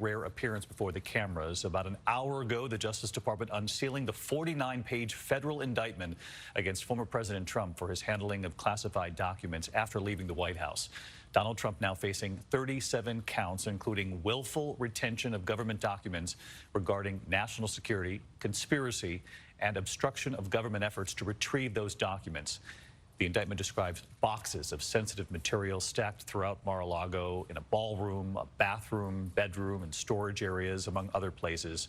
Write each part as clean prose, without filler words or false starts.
rare appearance before the cameras. About an hour ago, the Justice Department unsealing the 49-page federal indictment against former President Trump for his handling of classified documents after leaving the White House. Donald Trump now facing 37 counts, including willful retention of government documents regarding national security, conspiracy, and obstruction of government efforts to retrieve those documents. The indictment describes boxes of sensitive material stacked throughout Mar-a-Lago in a ballroom, a bathroom, bedroom, and storage areas, among other places.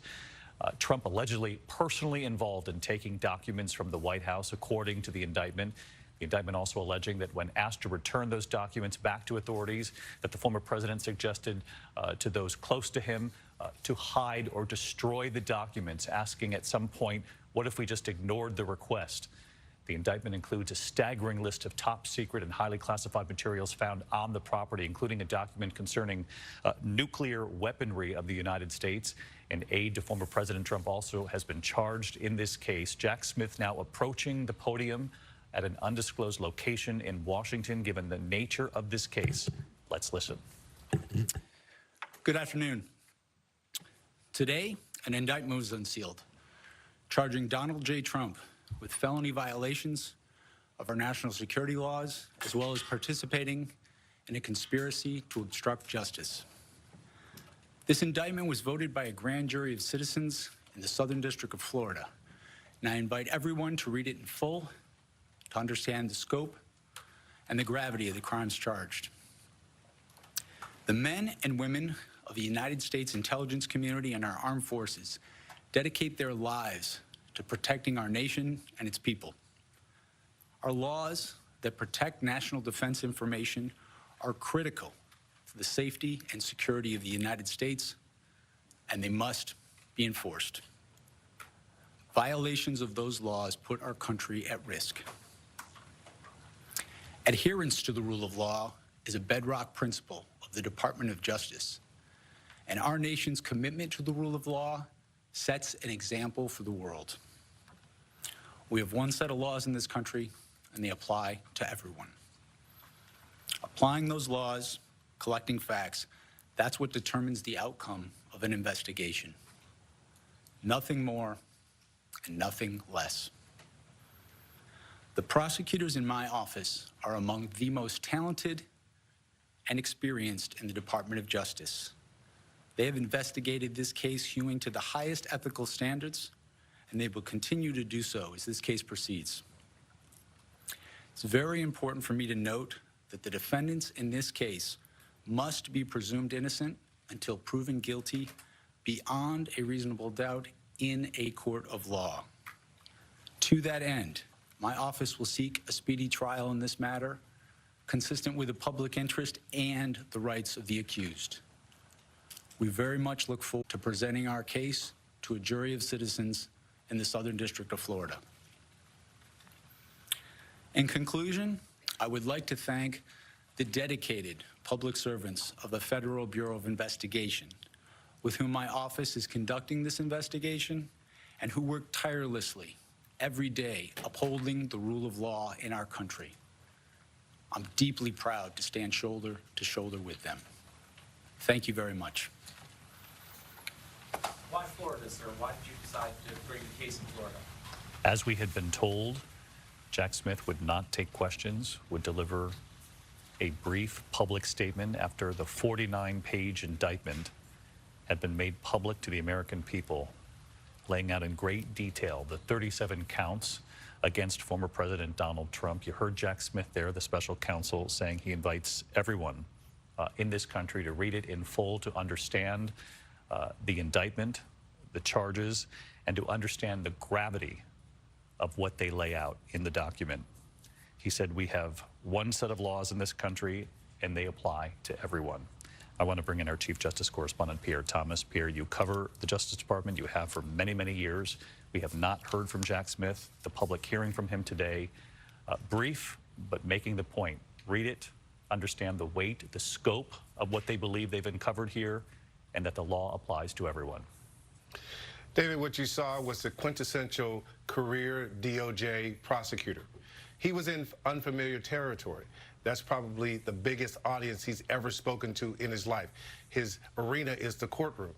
Trump allegedly personally involved in taking documents from the White House, according to the indictment. The indictment also alleging that when asked to return those documents back to authorities, that the former president suggested to those close to him to hide or destroy the documents, asking at some point, what if we just ignored the request? The indictment includes a staggering list of top secret and highly classified materials found on the property, including a document concerning nuclear weaponry of the United States. An aide to former President Trump also has been charged in this case. Jack Smith now approaching the podium at an undisclosed location in Washington, given the nature of this case. Let's listen. Good afternoon. Today, an indictment was unsealed, charging Donald J. Trump with felony violations of our national security laws, as well as participating in a conspiracy to obstruct justice. This indictment was voted by a grand jury of citizens in the Southern District of Florida, and I invite everyone to read it in full to understand the scope and the gravity of the crimes charged. The men and women of the United States intelligence community and our armed forces dedicate their lives to protecting our nation and its people. Our laws that protect national defense information are critical to the safety and security of the United States, and they must be enforced. Violations of those laws put our country at risk. Adherence to the rule of law is a bedrock principle of the Department of Justice, and our nation's commitment to the rule of law sets an example for the world. We have one set of laws in this country, and they apply to everyone. Applying those laws, collecting facts, that's what determines the outcome of an investigation. Nothing more and nothing less. The prosecutors in my office are among the most talented and experienced in the Department of Justice. They have investigated this case hewing to the highest ethical standards, and they will continue to do so as this case proceeds. It's very important for me to note that the defendants in this case must be presumed innocent until proven guilty beyond a reasonable doubt in a court of law. To that end, my office will seek a speedy trial in this matter, consistent with the public interest and the rights of the accused. We very much look forward to presenting our case to a jury of citizens in the Southern District of Florida. In conclusion, I would like to thank the dedicated public servants of the Federal Bureau of Investigation, with whom my office is conducting this investigation and who work tirelessly every day upholding the rule of law in our country. I'm deeply proud to stand shoulder to shoulder with them. Thank you very much. Why Florida, sir? Why did you decide to bring the case in Florida? As we had been told, Jack Smith would not take questions, would deliver a brief public statement after the 49-page indictment had been made public to the American people, laying out in great detail the 37 counts against former President Donald Trump. You heard Jack Smith there, the special counsel, saying he invites everyone in this country to read it in full, to understand the indictment, the charges, and to understand the gravity of what they lay out in the document. He said, we have one set of laws in this country, and they apply to everyone. I want to bring in our Chief Justice Correspondent, Pierre Thomas. Pierre, you cover the Justice Department. You have for many, many years. We have not heard from Jack Smith. The public hearing from him today, brief, but making the point. Read it, understand the weight, the scope of what they believe they've uncovered here, and that the law applies to everyone. David, what you saw was the quintessential career DOJ prosecutor. He was in unfamiliar territory. That's probably the biggest audience he's ever spoken to in his life. His arena is the courtroom.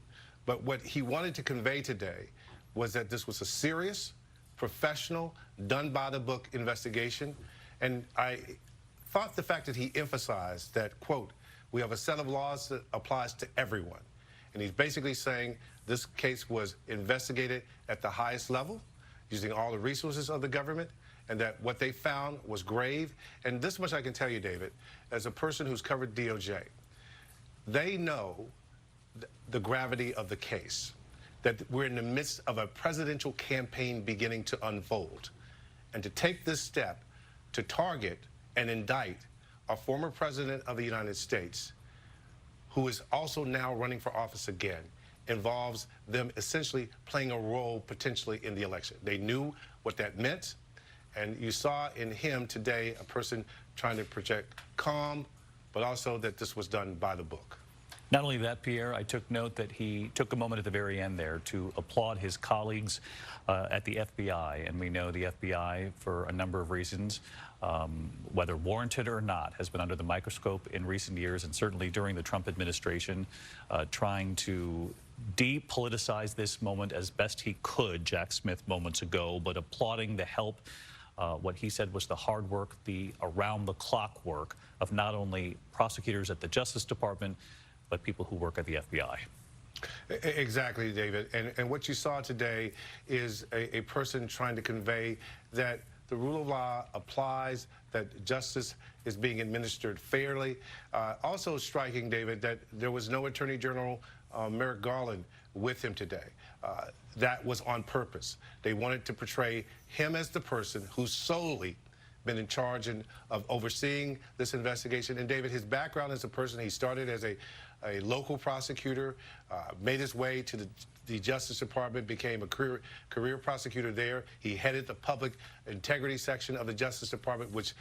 But what he wanted to convey today was that this was a serious, professional, done-by-the-book investigation. And I thought the fact that he emphasized that, quote, we have a set of laws that applies to everyone. And he's basically saying this case was investigated at the highest level, using all the resources of the government, and that what they found was grave. And this much I can tell you, David, as a person who's covered DOJ, they know the gravity of the case, that we're in the midst of a presidential campaign beginning to unfold. And to take this step to target and indict a former president of the United States, who is also now running for office again, involves them essentially playing a role potentially in the election. They knew what that meant, and you saw in him today a person trying to project calm, but also that this was done by the book. Not only that, Pierre, I took note that he took a moment at the very end there to applaud his colleagues at the FBI. And we know the FBI, for a number of reasons, whether warranted or not, has been under the microscope in recent years, and certainly during the Trump administration, trying to depoliticize this moment as best he could, Jack Smith moments ago, but applauding the help, what he said was the hard work, the around-the-clock work of not only prosecutors at the Justice Department, but people who work at the FBI. Exactly, David. And what you saw today is a person trying to convey that the rule of law applies, that justice is being administered fairly. Also striking, David, that there was no Attorney General Merrick Garland with him today. That was on purpose. They wanted to portray him as the person who's solely been in charge of overseeing this investigation. And David, his background as a person, he started as a local prosecutor, made his way to the Justice Department, became a career prosecutor there. He headed the public integrity section of the Justice Department, which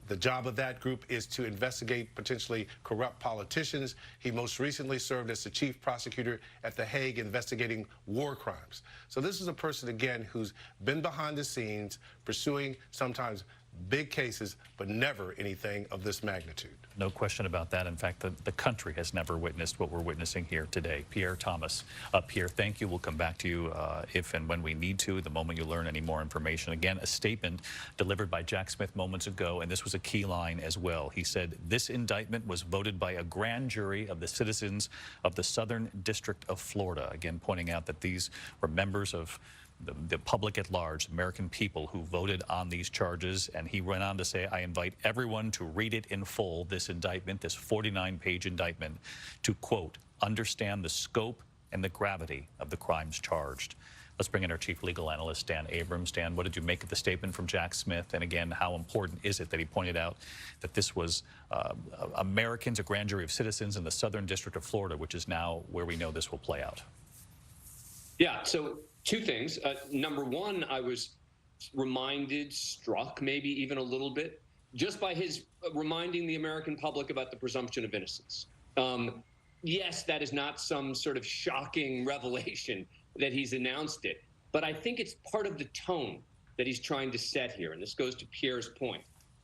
the job of that group is to investigate potentially corrupt politicians. He most recently served as the chief prosecutor at The Hague investigating war crimes. So this is a person, again, who's been behind the scenes pursuing sometimes big cases, but never anything of this magnitude. No question about that. In fact, the country has never witnessed what we're witnessing here today. Pierre Thomas. Pierre, thank you. We'll come back to you if and when we need to, the moment you learn any more information. Again, a statement delivered by Jack Smith moments ago, and this was a key line as well. He said, this indictment was voted by a grand jury of the citizens of the Southern District of Florida. Again, pointing out that these were members of the public at large, American people who voted on these charges. And he went on to say, I invite everyone to read it in full, this indictment, this 49-page indictment, to, quote, understand the scope and the gravity of the crimes charged. Let's bring in our chief legal analyst, Dan Abrams. Dan, what did you make of the statement from Jack Smith? And again, how important is it that he pointed out that this was Americans, a grand jury of citizens in the Southern District of Florida, which is now where we know this will play out? Yeah, so two things. Number one, I was reminded, struck maybe even a little bit, just by his reminding the American public about the presumption of innocence. Yes, that is not some sort of shocking revelation that he's announced it, but I think it's part of the tone that he's trying to set here. And this goes to Pierre's point,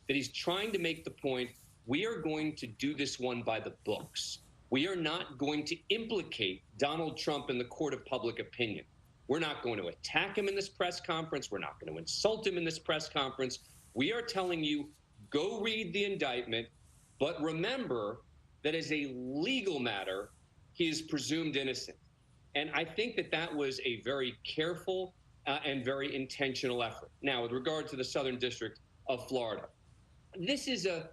that he's trying to make the point, we are going to do this one by the books. We are not going to implicate Donald Trump in the court of public opinion. We're not going to attack him in this press conference. We're not going to insult him in this press conference. We are telling you, go read the indictment, but remember that as a legal matter, he is presumed innocent. And I think that that was a very careful and very intentional effort. Now, with regard to the Southern District of Florida, this is a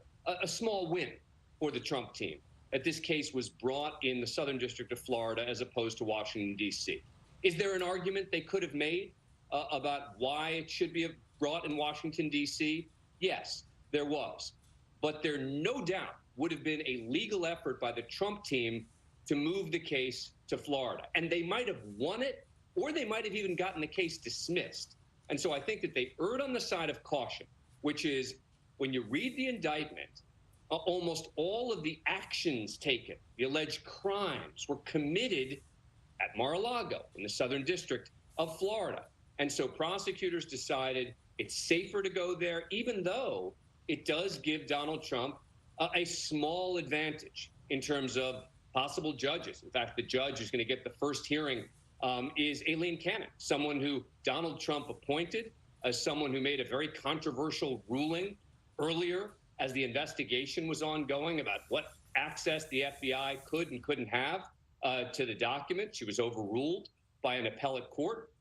small win for the Trump team, that this case was brought in the Southern District of Florida as opposed to Washington, D.C. Is there an argument they could have made about why it should be brought in Washington, D.C.? Yes, there was. But there no doubt would have been a legal effort by the Trump team to move the case to Florida. And they might have won it, or they might have even gotten the case dismissed. And so I think that they erred on the side of caution, which is when you read the indictment, almost all of the actions taken, the alleged crimes, were committed at Mar-a-Lago in the Southern District of Florida. And so prosecutors decided it's safer to go there, even though it does give Donald Trump a small advantage in terms of possible judges. In fact, the judge who's going to get the first hearing is Aileen Cannon, someone who Donald Trump appointed, as someone who made a very controversial ruling earlier as the investigation was ongoing about what access the FBI could and couldn't have to the document. She was overruled by an appellate court.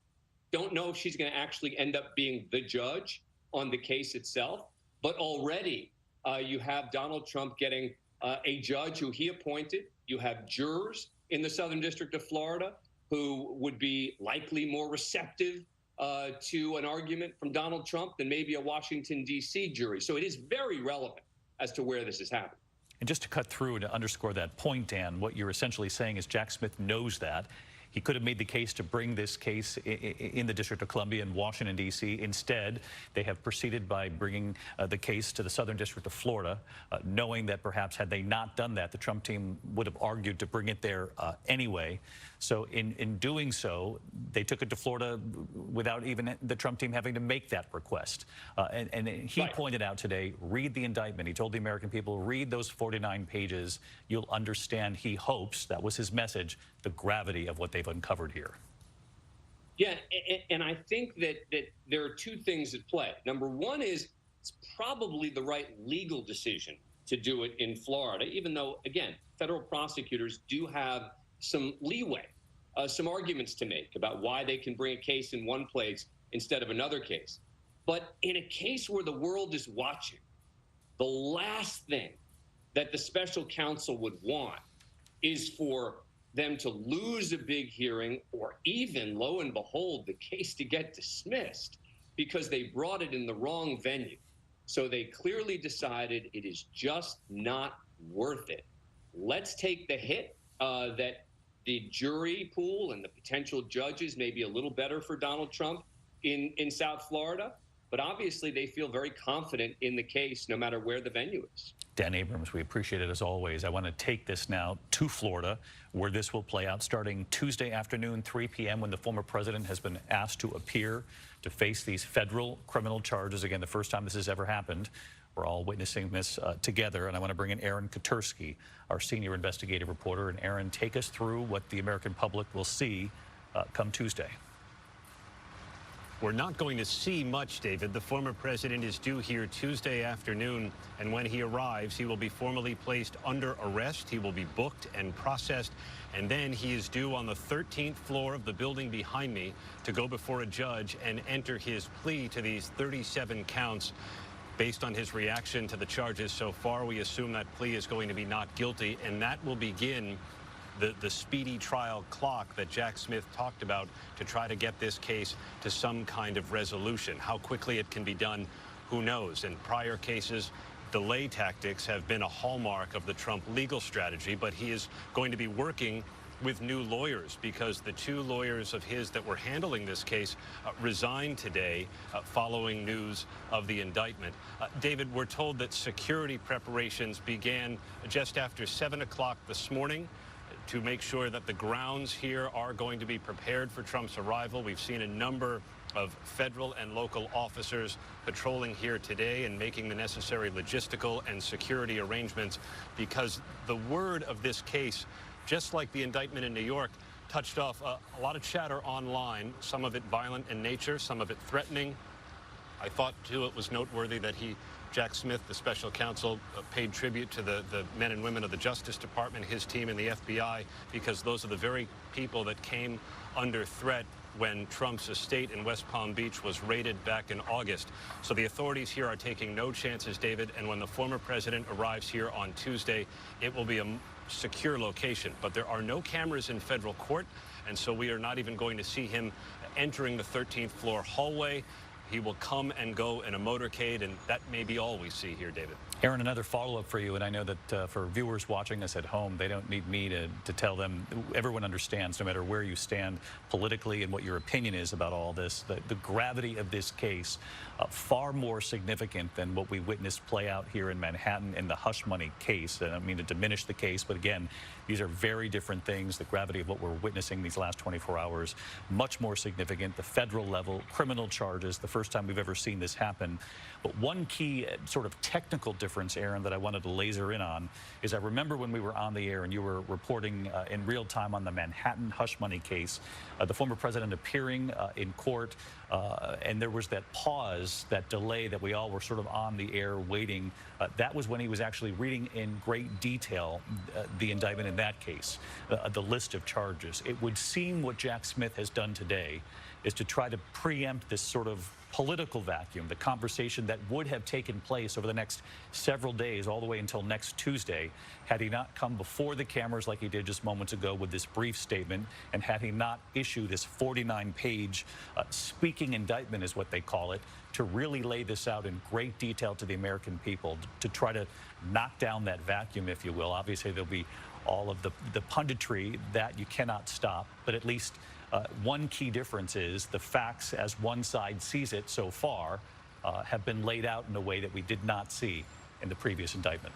Don't know if she's going to actually end up being the judge on the case itself, but already you have Donald Trump getting a judge who he appointed. You have jurors in the Southern District of Florida who would be likely more receptive to an argument from Donald Trump than maybe a Washington, D.C. jury. So it is very relevant as to where this is happening. And just to cut through and to underscore that point, Dan, what you're essentially saying is Jack Smith knows that. He could have made the case to bring this case in the District of Columbia in Washington, D.C. Instead, they have proceeded by bringing the case to the Southern District of Florida, knowing that perhaps had they not done that, the Trump team would have argued to bring it there anyway. So in doing so, they took it to Florida without even the Trump team having to make that request. And he pointed out today, read the indictment. He told the American people, read those 49 pages. You'll understand, he hopes, that was his message, the gravity of what they've uncovered here. Yeah, and I think that there are two things at play. Number one is it's probably the right legal decision to do it in Florida, even though, again, federal prosecutors do have some leeway, some arguments to make about why they can bring a case in one place instead of another case. But in a case where the world is watching, the last thing that the special counsel would want is for them to lose a big hearing or even, lo and behold, the case to get dismissed because they brought it in the wrong venue. So they clearly decided it is just not worth it. Let's take the hit that the jury pool and the potential judges may be a little better for Donald Trump in South Florida, but obviously they feel very confident in the case no matter where the venue is. Dan Abrams, we appreciate it as always. I want to take this now to Florida, where this will play out starting Tuesday afternoon, 3 p.m., when the former president has been asked to appear to face these federal criminal charges. Again, the first time this has ever happened. We're all witnessing this together, and I want to bring in Aaron Katursky, our senior investigative reporter. And Aaron, take us through what the American public will see come Tuesday. We're not going to see much, David. The former president is due here Tuesday afternoon, and when he arrives, he will be formally placed under arrest. He will be booked and processed, and then he is due on the 13th floor of the building behind me to go before a judge and enter his plea to these 37 counts. Based on his reaction to the charges so far, we assume that plea is going to be not guilty, and that will begin the speedy trial clock that Jack Smith talked about to try to get this case to some kind of resolution. How quickly it can be done, who knows? In prior cases, delay tactics have been a hallmark of the Trump legal strategy, but he is going to be working with new lawyers because the two lawyers of his that were handling this case resigned today following news of the indictment. David, we're told that security preparations began just after 7 o'clock this morning to make sure that the grounds here are going to be prepared for Trump's arrival. We've seen a number of federal and local officers patrolling here today and making the necessary logistical and security arrangements because the word of this case, just like the indictment in New York, touched off a lot of chatter online, some of it violent in nature, some of it threatening. I thought, too, it was noteworthy that Jack Smith, the special counsel, paid tribute to the men and women of the Justice Department, his team, and the FBI, because those are the very people that came under threat when Trump's estate in West Palm Beach was raided back in August. So the authorities here are taking no chances, David, and when the former president arrives here on Tuesday, it will be a secure location. But there are no cameras in federal court, and so we are not even going to see him entering the 13th floor hallway. He will come and go in a motorcade, and that may be all we see here, David. Aaron, another follow-up for you, and I know that for viewers watching us at home, they don't need me to tell them. Everyone understands, no matter where you stand politically and what your opinion is about all this, the gravity of this case, far more significant than what we witnessed play out here in Manhattan in the hush money case. And I don't mean to diminish the case, but again, these are very different things. The gravity of what we're witnessing these last 24 hours, much more significant. The federal level, criminal charges, the first time we've ever seen this happen. But one key sort of technical difference, Aaron, that I wanted to laser in on is I remember when we were on the air and you were reporting in real time on the Manhattan hush money case, the former president appearing in court, and there was that pause, that delay that we all were sort of on the air waiting. That was when he was actually reading in great detail the indictment in that case, the list of charges. It would seem what Jack Smith has done today is to try to preempt this sort of political vacuum, the conversation that would have taken place over the next several days, all the way until next Tuesday, had he not come before the cameras like he did just moments ago with this brief statement, and had he not issued this 49-page speaking indictment, is what they call it, to really lay this out in great detail to the American people, to try to knock down that vacuum, if you will. Obviously, there'll be all of the punditry that you cannot stop, but at least one key difference is the facts, as one side sees it so far, have been laid out in a way that we did not see in the previous indictment.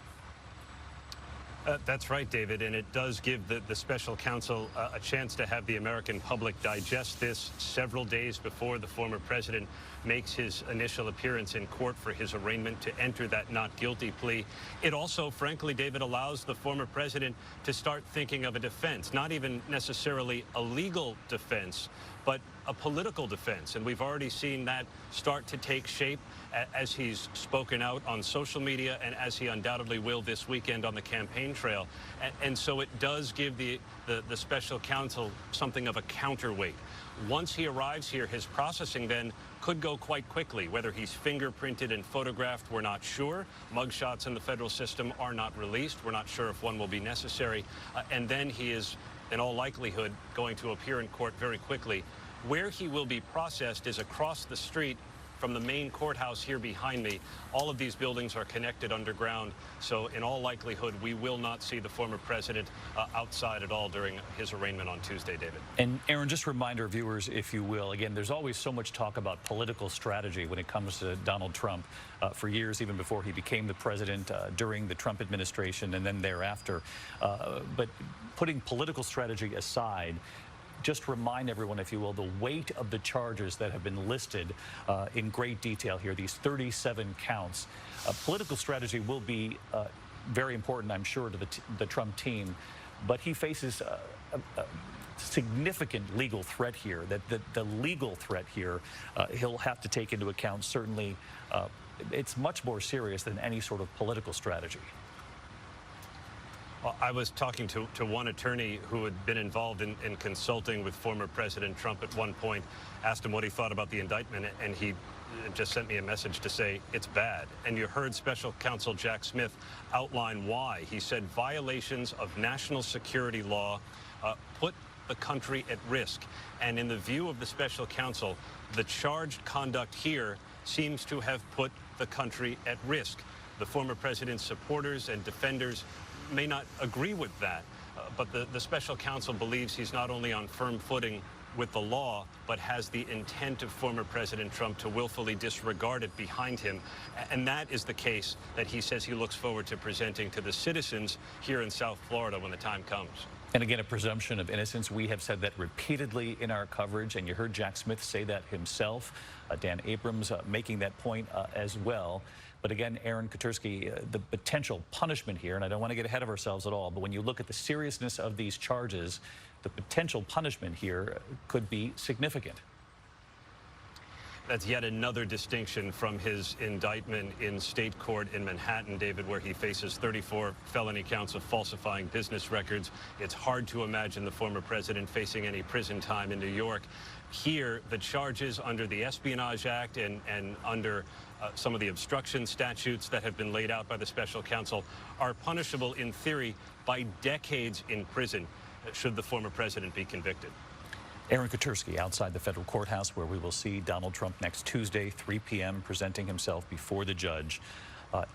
That's right, David, and it does give the special counsel a chance to have the American public digest this several days before the former president makes his initial appearance in court for his arraignment to enter that not guilty plea. It also, frankly, David, allows the former president to start thinking of a defense, not even necessarily a legal defense, but a political defense. And we've already seen that start to take shape as he's spoken out on social media and as he undoubtedly will this weekend on the campaign trail. And so it does give the special counsel something of a counterweight. Once he arrives here, his processing then could go quite quickly. Whether he's fingerprinted and photographed, we're not sure. Mugshots in the federal system are not released. We're not sure if one will be necessary. And then he is, in all likelihood, going to appear in court very quickly. Where he will be processed is across the street from the main courthouse here behind me. All of these buildings are connected underground, so in all likelihood, we will not see the former president outside at all during his arraignment on Tuesday, David. And Aaron, just a reminder, viewers, if you will, again, there's always so much talk about political strategy when it comes to Donald Trump. For years, even before he became the president, during the Trump administration, and then thereafter. But putting political strategy aside, just remind everyone, if you will, the weight of the charges that have been listed in great detail here, these 37 counts. Political strategy will be very important, I'm sure, to the Trump team, but he faces a significant legal threat here. The legal threat here he'll have to take into account. Certainly, it's much more serious than any sort of political strategy. Well, I was talking to one attorney who had been involved in consulting with former President Trump at one point, asked him what he thought about the indictment, and he just sent me a message to say it's bad. And you heard special counsel Jack Smith outline why. He said violations of national security law put the country at risk. And in the view of the special counsel, the charged conduct here seems to have put the country at risk. The former president's supporters and defenders may not agree with that, but the special counsel believes he's not only on firm footing with the law, but has the intent of former President Trump to willfully disregard it behind him. And that is the case that he says he looks forward to presenting to the citizens here in South Florida when the time comes. And again, a presumption of innocence. We have said that repeatedly in our coverage, and you heard Jack Smith say that himself. Dan Abrams making that point as well. But again, Aaron Katersky, the potential punishment here, and I don't want to get ahead of ourselves at all, but when you look at the seriousness of these charges, the potential punishment here could be significant. That's yet another distinction from his indictment in state court in Manhattan, David, where he faces 34 felony counts of falsifying business records. It's hard to imagine the former president facing any prison time in New York. Here, the charges under the Espionage Act and under some of the obstruction statutes that have been laid out by the special counsel are punishable in theory by decades in prison should the former president be convicted. Aaron Katersky outside the federal courthouse, where we will see Donald Trump next Tuesday, 3 p.m., presenting himself before the judge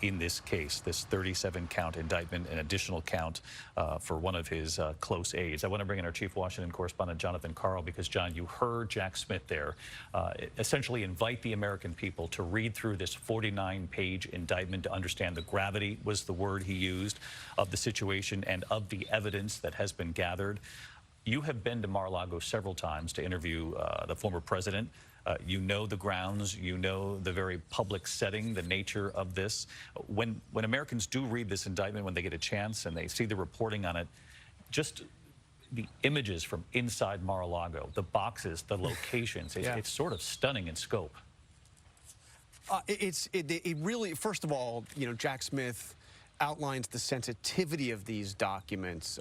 in this case, this 37-count indictment, an additional count for one of his close aides. I want to bring in our chief Washington correspondent, Jonathan Karl, because, John, you heard Jack Smith there essentially invite the American people to read through this 49-page indictment to understand the gravity, was the word he used, of the situation and of the evidence that has been gathered. You have been to Mar-a-Lago several times to interview the former president. You know the grounds, you know the very public setting, the nature of this. When Americans do read this indictment, when they get a chance and they see the reporting on it, just the images from inside Mar-a-Lago, the boxes, the locations, it's sort of stunning in scope. It really, first of all, you know, Jack Smith outlines the sensitivity of these documents,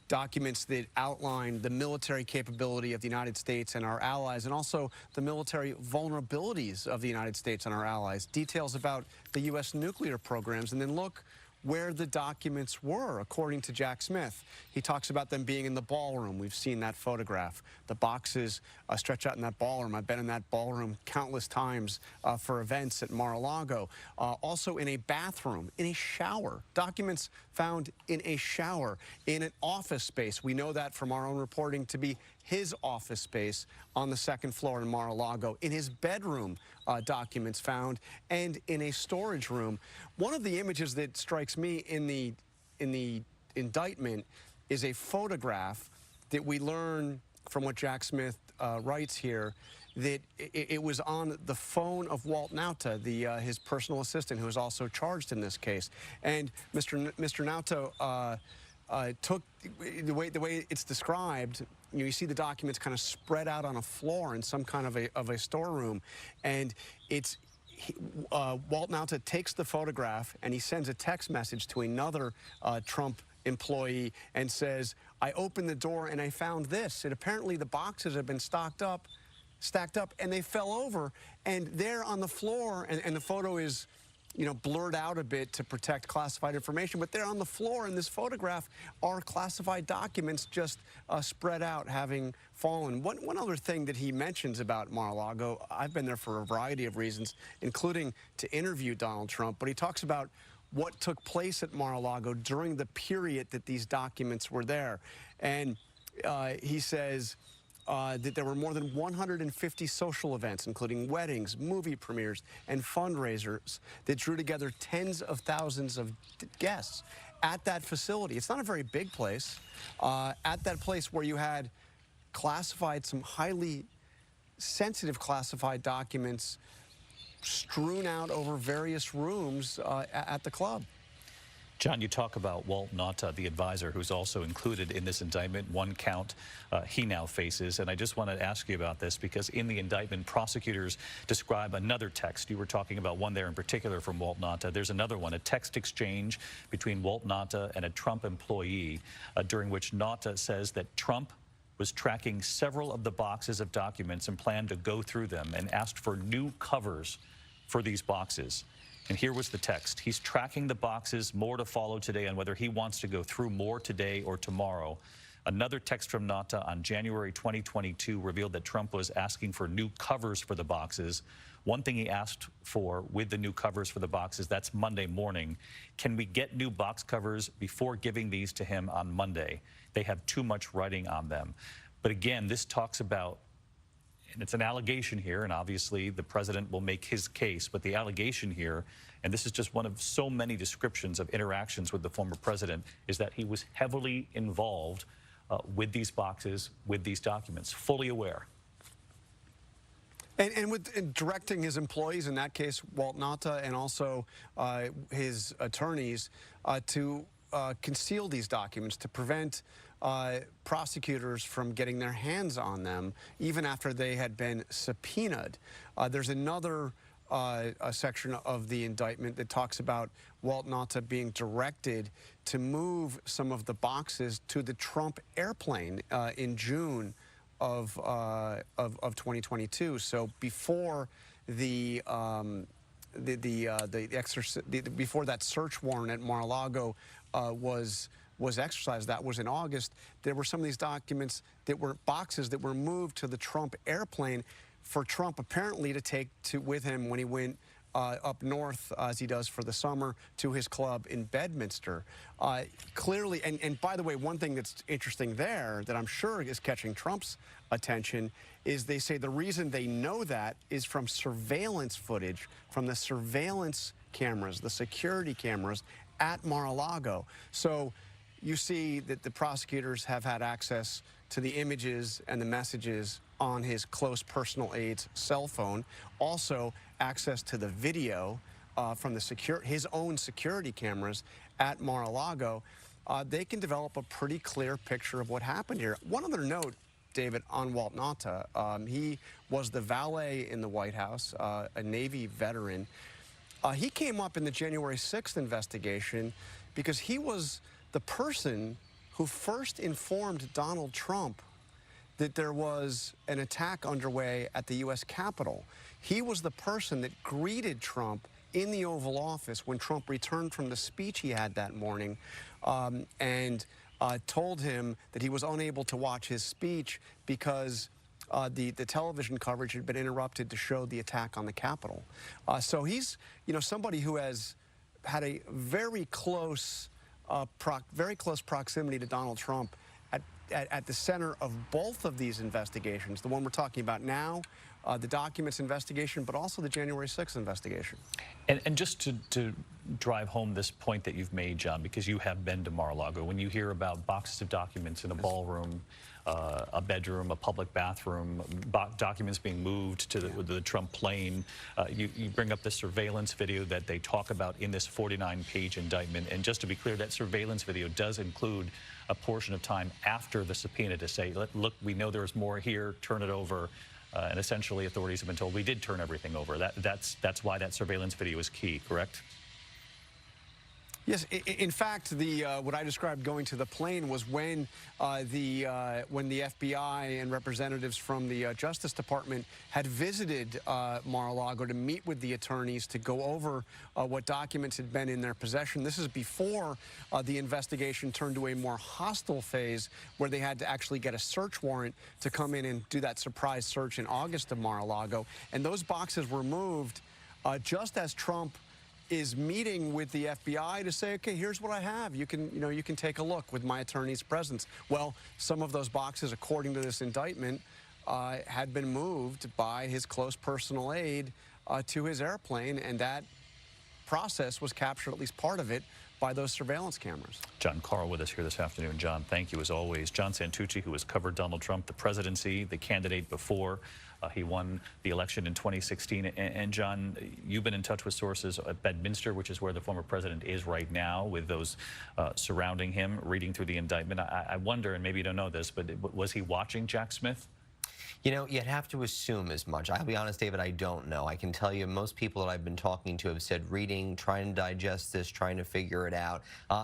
documents that outline the military capability of the United States and our allies, and also the military vulnerabilities of the United States and our allies, details about the U.S. nuclear programs, and then look where the documents were, according to Jack Smith. He talks about them being in the ballroom. We've seen that photograph. The boxes stretch out in that ballroom. I've been in that ballroom countless times for events at Mar-a-Lago. Also in a bathroom, in a shower. Documents found in a shower, in an office space. We know that from our own reporting to be his office space on the second floor in Mar-a-Lago, in his bedroom, documents found, and in a storage room. One of the images that strikes me in the indictment is a photograph that we learn from what Jack Smith writes here, that it was on the phone of Walt Nauta, his personal assistant, who is also charged in this case. And Mr. Nauta took the way it's described. You see the documents kind of spread out on a floor in some kind of a storeroom, and Walt Nauta takes the photograph and he sends a text message to another Trump employee and says, "I opened the door and I found this." And apparently the boxes have been stacked up, and they fell over, and they're on the floor, and the photo is, you know, blurred out a bit to protect classified information, but they're on the floor in this photograph are classified documents just spread out, having fallen. One other thing that he mentions about Mar-a-Lago, I've been there for a variety of reasons, including to interview Donald Trump, but he talks about what took place at Mar-a-Lago during the period that these documents were there. And he says that there were more than 150 social events, including weddings, movie premieres, and fundraisers that drew together tens of thousands of guests at that facility. It's not a very big place. At that place where you had classified, some highly sensitive classified documents strewn out over various rooms at the club. John, you talk about Walt Nauta, the advisor, who's also included in this indictment. One count he now faces. And I just want to ask you about this because in the indictment, prosecutors describe another text. You were talking about one there in particular from Walt Nauta. There's another one, a text exchange between Walt Nauta and a Trump employee during which Nauta says that Trump was tracking several of the boxes of documents and planned to go through them and asked for new covers for these boxes. And here was the text. He's tracking the boxes, more to follow today on whether he wants to go through more today or tomorrow. Another text from Nauta on January 2022 revealed that Trump was asking for new covers for the boxes. One thing he asked for with the new covers for the boxes, that's Monday morning. Can we get new box covers before giving these to him on Monday? They have too much writing on them. But again, this talks about, and it's an allegation here, and obviously the president will make his case, but the allegation here, and this is just one of so many descriptions of interactions with the former president, is that he was heavily involved with these boxes, with these documents, fully aware. And with directing his employees, in that case, Walt Nauta, and also his attorneys, to conceal these documents, to prevent prosecutors from getting their hands on them, even after they had been subpoenaed. There's another a section of the indictment that talks about Walt Nauta being directed to move some of the boxes to the Trump airplane in June of 2022. So before before that search warrant at Mar-a-Lago was exercised, that was in August, there were some of these documents that were boxes that were moved to the Trump airplane for Trump apparently to take with him when he went up north, as he does for the summer, to his club in Bedminster. Clearly, and by the way, one thing that's interesting there that I'm sure is catching Trump's attention is they say the reason they know that is from surveillance footage from the surveillance cameras, the security cameras at Mar-a-Lago. So you see that the prosecutors have had access to the images and the messages on his close personal aide's cell phone. Also, access to the video from his own security cameras at Mar-a-Lago. They can develop a pretty clear picture of what happened here. One other note, David, on Walt Nauta. He was the valet in the White House, a Navy veteran. He came up in the January 6th investigation because he was the person who first informed Donald Trump that there was an attack underway at the U.S. Capitol. He was the person that greeted Trump in the Oval Office when Trump returned from the speech he had that morning, and told him that he was unable to watch his speech because the television coverage had been interrupted to show the attack on the Capitol. So he's, somebody who has had a very close proximity to Donald Trump at the center of both of these investigations, the one we're talking about now, the documents investigation, but also the January 6th investigation. And just to drive home this point that you've made, John, because you have been to Mar-a-Lago, when you hear about boxes of documents in a ballroom, a bedroom, a public bathroom, documents being moved to the Trump plane, you bring up the surveillance video that they talk about in this 49-page indictment. And just to be clear, that surveillance video does include a portion of time after the subpoena to say, look, we know there's more here, turn it over. And essentially, authorities have been told we did turn everything over. That's why that surveillance video is key, correct? Yes, in fact, what I described going to the plane was when the FBI and representatives from the Justice Department had visited Mar-a-Lago to meet with the attorneys to go over what documents had been in their possession. This is before the investigation turned to a more hostile phase where they had to actually get a search warrant to come in and do that surprise search in August of Mar-a-Lago. And those boxes were moved just as Trump is meeting with the FBI to say, okay, here's what I have. You can take a look with my attorney's presence. Well, some of those boxes, according to this indictment, had been moved by his close personal aide to his airplane, and that process was captured, at least part of it, by those surveillance cameras. John Carl with us here this afternoon. John, thank you as always. John Santucci, who has covered Donald Trump, the presidency, the candidate before he won the election in 2016. And John, you've been in touch with sources at Bedminster, which is where the former president is right now, with those surrounding him, reading through the indictment. I wonder, and maybe you don't know this, but was he watching Jack Smith? You'd have to assume as much. I'll be honest, David, I don't know. I can tell you most people that I've been talking to have said reading, trying to digest this, trying to figure it out.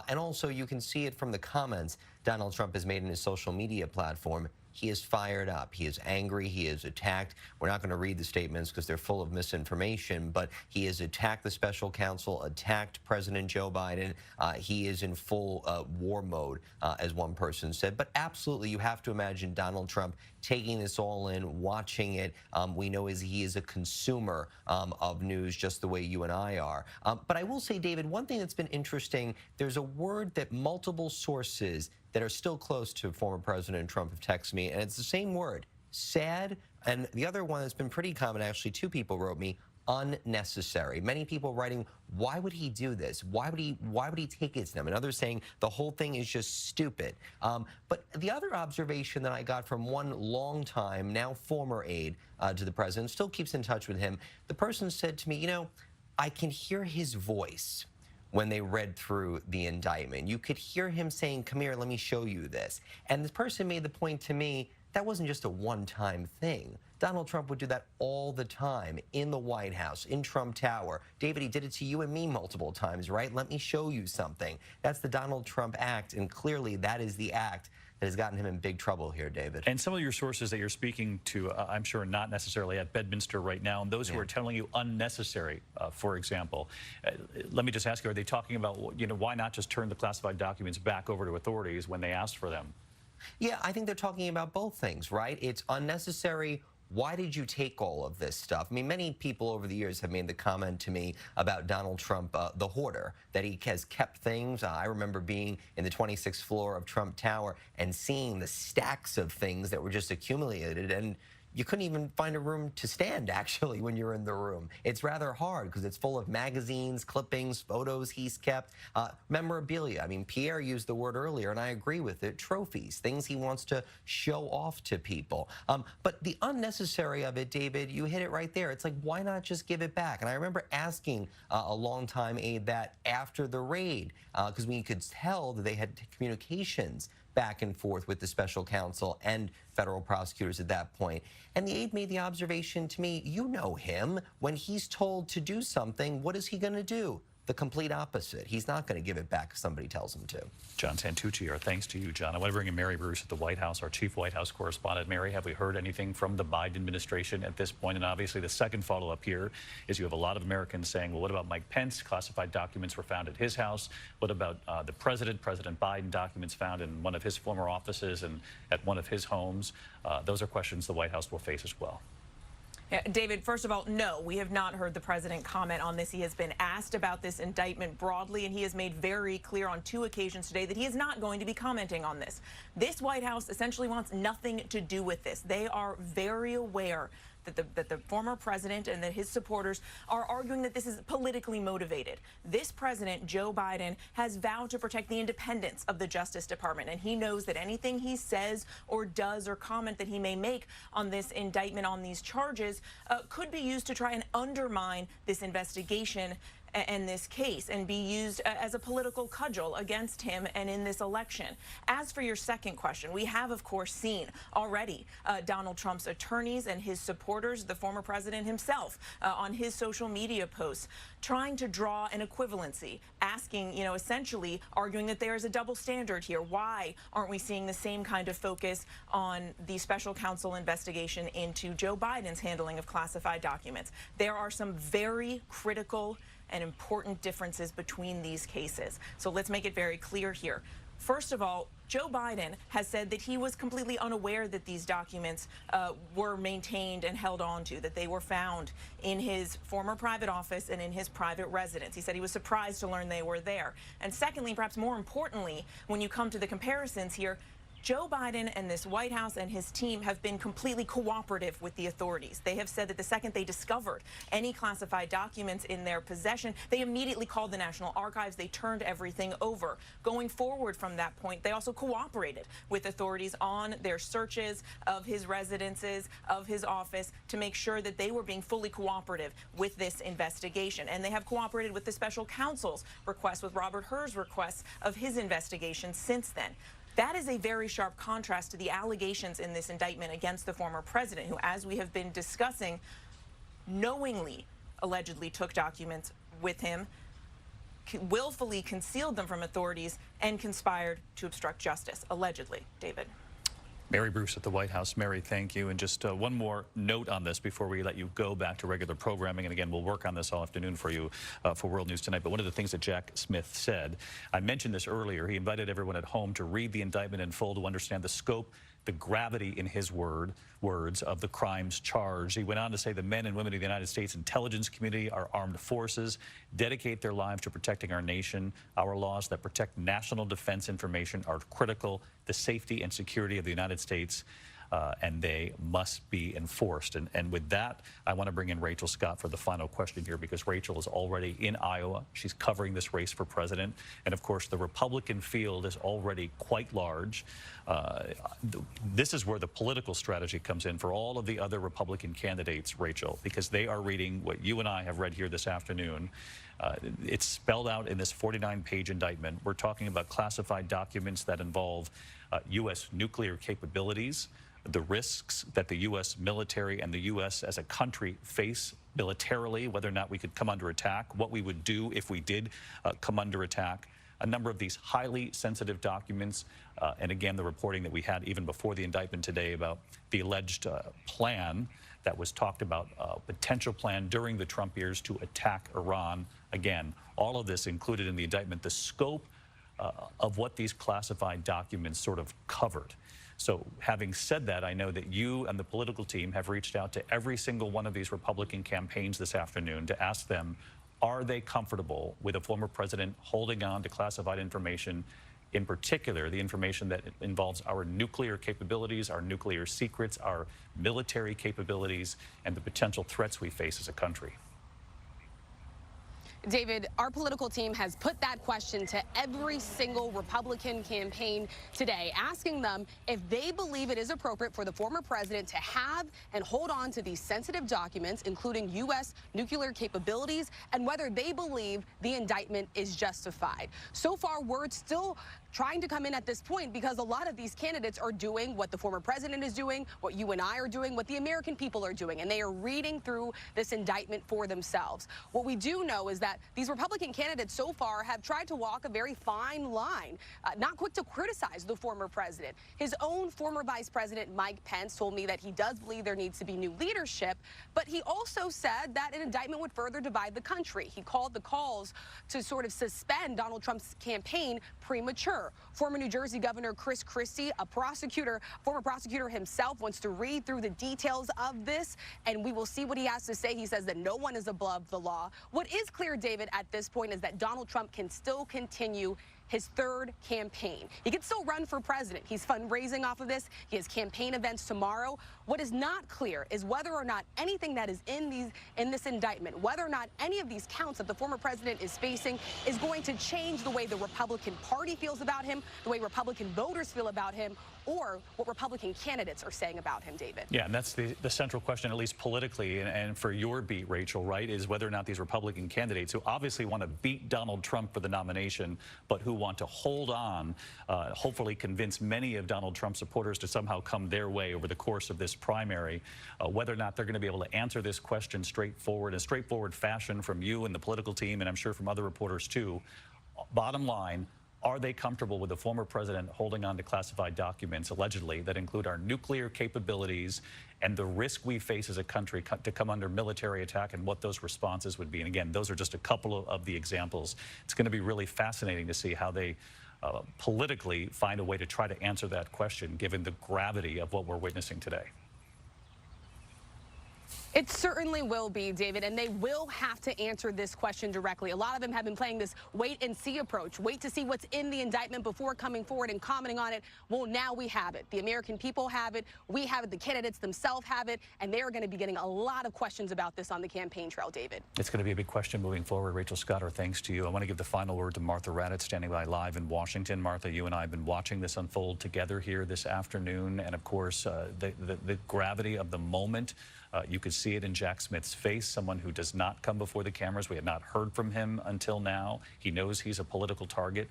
And also, you can see it from the comments Donald Trump has made in his social media platform. He is fired up. He is angry. He is attacked. We're not going to read the statements because they're full of misinformation, but he has attacked the special counsel, attacked President Joe Biden. He is in full war mode, as one person said. But absolutely, you have to imagine Donald Trump taking this all in, watching it. We know he is a consumer of news just the way you and I are. But I will say, David, one thing that's been interesting, there's a word that multiple sources that are still close to former President Trump have texted me, and it's the same word, sad. And the other one that's been pretty common, actually, two people wrote me, unnecessary. Many people writing, why would he do this? Why would he take it to them? And others saying the whole thing is just stupid. But the other observation that I got from one longtime, now former aide to the president, still keeps in touch with him, the person said to me, I can hear his voice when they read through the indictment. You could hear him saying, come here, let me show you this. And this person made the point to me, that wasn't just a one-time thing. Donald Trump would do that all the time in the White House, in Trump Tower. David, he did it to you and me multiple times, right? Let me show you something. That's the Donald Trump act, and clearly that is the act that has gotten him in big trouble here, David. And some of your sources that you're speaking to, I'm sure not necessarily at Bedminster right now, and those who are telling you unnecessary, for example. Let me just ask you, are they talking about, why not just turn the classified documents back over to authorities when they asked for them? Yeah, I think they're talking about both things, right? It's unnecessary. Why did you take all of this stuff? I mean, many people over the years have made the comment to me about Donald Trump, the hoarder, that he has kept things. I remember being in the 26th floor of Trump Tower and seeing the stacks of things that were just accumulated. And you couldn't even find a room to stand, actually, when you're in the room. It's rather hard because it's full of magazines, clippings, photos he's kept, memorabilia. I mean, Pierre used the word earlier, and I agree with it, trophies, things he wants to show off to people. But the unnecessary of it, David, you hit it right there. It's like, why not just give it back? And I remember asking a longtime aide that after the raid, because we could tell that they had communications back and forth with the special counsel and federal prosecutors at that point. And the aide made the observation to me, you know him, when he's told to do something, what is he going to do? The complete opposite. He's not going to give it back if somebody tells him to. John Santucci, our thanks to you, John. I want to bring in Mary Bruce at the White House, our chief White House correspondent. Mary, have we heard anything from the Biden administration at this point? And obviously the second follow-up here is you have a lot of Americans saying, well, what about Mike Pence? Classified documents were found at his house. What about the President Biden, documents found in one of his former offices and at one of his homes? Those are questions the White House will face as well. Yeah, David, first of all, no, we have not heard the president comment on this. He has been asked about this indictment broadly, and he has made very clear on 2 occasions today that he is not going to be commenting on this. This White House essentially wants nothing to do with this. They are very aware that the former president and that his supporters are arguing that this is politically motivated. This president, Joe Biden, has vowed to protect the independence of the Justice Department, and he knows that anything he says or does or comment that he may make on this indictment, on these charges, could be used to try and undermine this investigation and this case and be used as a political cudgel against him and in this election. As for your second question, we have, of course, seen already Donald Trump's attorneys and his supporters, the former president himself, on his social media posts, trying to draw an equivalency, asking, essentially arguing that there is a double standard here. Why aren't we seeing the same kind of focus on the special counsel investigation into Joe Biden's handling of classified documents? There are some very critical and important differences between these cases. So let's make it very clear here. First of all, Joe Biden has said that he was completely unaware that these documents were maintained and held on to, that they were found in his former private office and in his private residence. He said he was surprised to learn they were there. And secondly, perhaps more importantly, when you come to the comparisons here, Joe Biden and this White House and his team have been completely cooperative with the authorities. They have said that the second they discovered any classified documents in their possession, they immediately called the National Archives. They turned everything over. Going forward from that point, they also cooperated with authorities on their searches of his residences, of his office, to make sure that they were being fully cooperative with this investigation. And they have cooperated with the special counsel's request, with Robert Hur's requests of his investigation since then. That is a very sharp contrast to the allegations in this indictment against the former president, who, as we have been discussing, knowingly, allegedly took documents with him, willfully concealed them from authorities, and conspired to obstruct justice, allegedly. David. Mary Bruce at the White House. Mary, thank you. And just one more note on this before we let you go back to regular programming. And again, we'll work on this all afternoon for you for World News Tonight. But one of the things that Jack Smith said, I mentioned this earlier, he invited everyone at home to read the indictment in full to understand the scope, the gravity, in his words, of the crimes charged. He went on to say the men and women of the United States intelligence community, our armed forces, dedicate their lives to protecting our nation. Our laws that protect national defense information are critical. The safety and security of the United States, and they must be enforced. And with that, I want to bring in Rachel Scott for the final question here, because Rachel is already in Iowa. She's covering this race for president. And of course, the Republican field is already quite large. This is where the political strategy comes in for all of the other Republican candidates, Rachel, because they are reading what you and I have read here this afternoon. It's spelled out in this 49-page indictment. We're talking about classified documents that involve U.S. nuclear capabilities, the risks that the U.S. military and the U.S. as a country face militarily, whether or not we could come under attack, what we would do if we did come under attack. A number of these highly sensitive documents, and again, the reporting that we had even before the indictment today about the alleged plan that was talked about, potential plan during the Trump years to attack Iran. Again, all of this included in the indictment, the scope of what these classified documents sort of covered. So having said that, I know that you and the political team have reached out to every single one of these Republican campaigns this afternoon to ask them, are they comfortable with a former president holding on to classified information in particular, the information that involves our nuclear capabilities, our nuclear secrets, our military capabilities, and the potential threats we face as a country. David, our political team has put that question to every single Republican campaign today, asking them if they believe it is appropriate for the former president to have and hold on to these sensitive documents, including U.S. nuclear capabilities, and whether they believe the indictment is justified. So far, word's still trying to come in at this point because a lot of these candidates are doing what the former president is doing, what you and I are doing, what the American people are doing, and they are reading through this indictment for themselves. What we do know is that these Republican candidates so far have tried to walk a very fine line, not quick to criticize the former president. His own former Vice President Mike Pence told me that he does believe there needs to be new leadership, but he also said that an indictment would further divide the country. He called the calls to sort of suspend Donald Trump's campaign premature. Former New Jersey Governor Chris Christie, former prosecutor himself, wants to read through the details of this, and we will see what he has to say. He says that no one is above the law. What is clear, David, at this point is that Donald Trump can still continue his third campaign. He can still run for president. He's fundraising off of this. He has campaign events tomorrow. What is not clear is whether or not anything that is in this indictment, whether or not any of these counts that the former president is facing is going to change the way the Republican Party feels about him, the way Republican voters feel about him, or what Republican candidates are saying about him, David. Yeah, and that's the central question, at least politically, and for your beat, Rachel, right, is whether or not these Republican candidates, who obviously want to beat Donald Trump for the nomination, but who want to hold on, hopefully convince many of Donald Trump's supporters to somehow come their way over the course of this primary, whether or not they're going to be able to answer this question in a straightforward fashion from you and the political team, and I'm sure from other reporters too. Bottom line, are they comfortable with the former president holding on to classified documents, allegedly, that include our nuclear capabilities and the risk we face as a country to come under military attack and what those responses would be? And again, those are just a couple of the examples. It's going to be really fascinating to see how they politically find a way to try to answer that question, given the gravity of what we're witnessing today. It certainly will be, David, and they will have to answer this question directly. A lot of them have been playing this wait-and-see approach, wait to see what's in the indictment before coming forward and commenting on it. Well, now we have it. The American people have it. We have it. The candidates themselves have it, and they are going to be getting a lot of questions about this on the campaign trail, David. It's going to be a big question moving forward. Rachel Scott, our thanks to you. I want to give the final word to Martha Raddatz, standing by live in Washington. Martha, you and I have been watching this unfold together here this afternoon, and of course, the gravity of the moment. You could see it in Jack Smith's face, someone who does not come before the cameras. We had not heard from him until now. He knows he's a political target.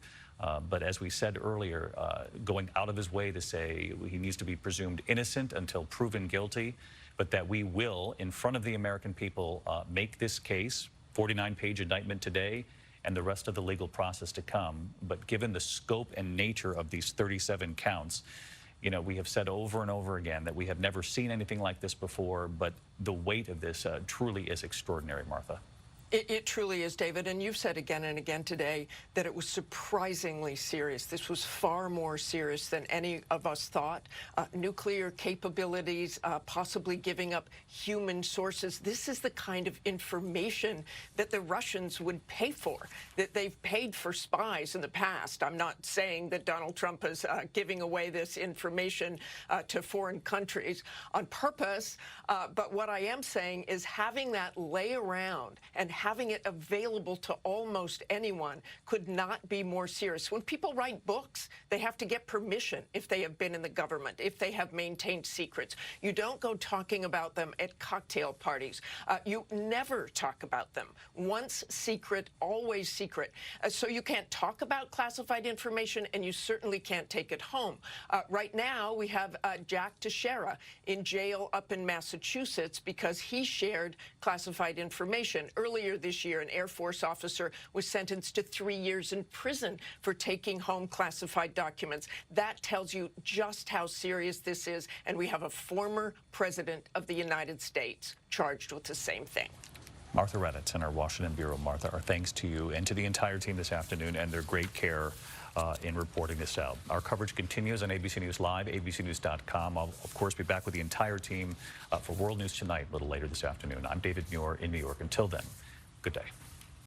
But as we said earlier, going out of his way to say he needs to be presumed innocent until proven guilty, but that we will, in front of the American people, make this case, 49-page indictment today, and the rest of the legal process to come. But given the scope and nature of these 37 counts, you know, we have said over and over again that we have never seen anything like this before, but the weight of this truly is extraordinary, Martha. It truly is, David, and you've said again and again today that it was surprisingly serious. This was far more serious than any of us thought. Nuclear capabilities, possibly giving up human sources. This is the kind of information that the Russians would pay for, that they've paid for spies in the past. I'm not saying that Donald Trump is giving away this information to foreign countries on purpose, but what I am saying is having that lay around and having it available to almost anyone could not be more serious. When people write books, they have to get permission if they have been in the government, if they have maintained secrets. You don't go talking about them at cocktail parties. You never talk about them. Once secret, always secret. So you can't talk about classified information, and you certainly can't take it home. Right now, we have Jack Teixeira in jail up in Massachusetts because he shared classified information. Earlier this year, an Air Force officer was sentenced to 3 years in prison for taking home classified documents. That tells you just how serious this is, and we have a former president of the United States charged with the same thing. Martha Raddatz in our Washington Bureau. Martha, our thanks to you and to the entire team this afternoon and their great care in reporting this out. Our coverage continues on ABC News Live, abcnews.com. I'll, of course, be back with the entire team for World News Tonight a little later this afternoon. I'm David Muir in New York. Until then, good day.